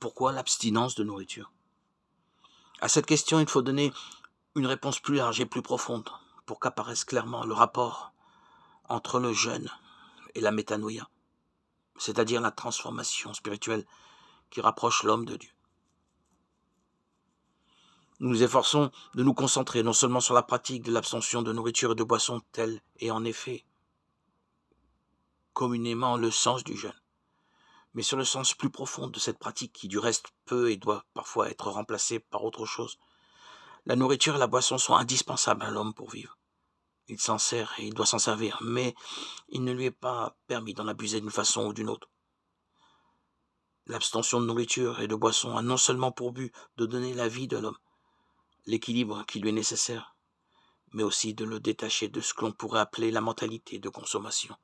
pourquoi l'abstinence de nourriture? À cette question, il faut donner une réponse plus large et plus profonde pour qu'apparaisse clairement le rapport entre le jeûne et la métanoïa, c'est-à-dire la transformation spirituelle qui rapproche l'homme de Dieu. Nous nous efforçons de nous concentrer non seulement sur la pratique de l'abstention de nourriture et de boissons telle et en effet communément le sens du jeûne, mais sur le sens plus profond de cette pratique qui du reste peut et doit parfois être remplacée par autre chose. La nourriture et la boisson sont indispensables à l'homme pour vivre. Il s'en sert et il doit s'en servir, mais il ne lui est pas permis d'en abuser d'une façon ou d'une autre. L'abstention de nourriture et de boisson a non seulement pour but de donner la vie de l'homme, l'équilibre qui lui est nécessaire, mais aussi de le détacher de ce que l'on pourrait appeler la mentalité de consommation.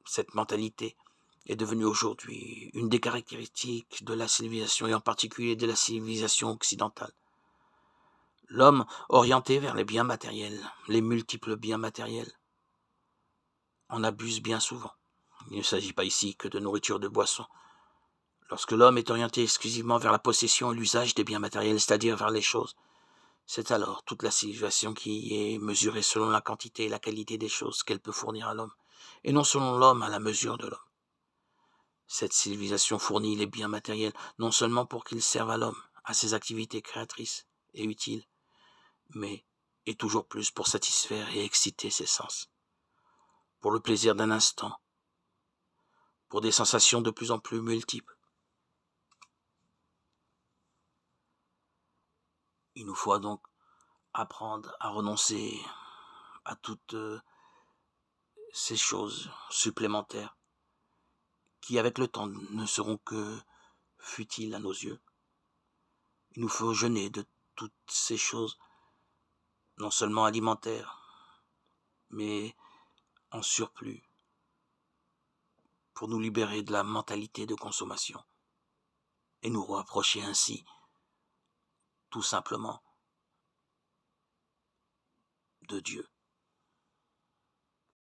Cette mentalité est devenue aujourd'hui une des caractéristiques de la civilisation et en particulier de la civilisation occidentale. L'homme orienté vers les biens matériels, les multiples biens matériels, en abuse bien souvent. Il ne s'agit pas ici que de nourriture, de boisson. Lorsque l'homme est orienté exclusivement vers la possession et l'usage des biens matériels, c'est-à-dire vers les choses, c'est alors toute la civilisation qui est mesurée selon la quantité et la qualité des choses qu'elle peut fournir à l'homme, et non selon l'homme à la mesure de l'homme. Cette civilisation fournit les biens matériels non seulement pour qu'ils servent à l'homme, à ses activités créatrices et utiles, mais et toujours plus pour satisfaire et exciter ses sens, pour le plaisir d'un instant, pour des sensations de plus en plus multiples. Il nous faut donc apprendre à renoncer à toutes ces choses supplémentaires qui, avec le temps, ne seront que futiles à nos yeux. Il nous faut jeûner de toutes ces choses, non seulement alimentaires, mais en surplus, pour nous libérer de la mentalité de consommation et nous rapprocher ainsi, tout simplement, de Dieu.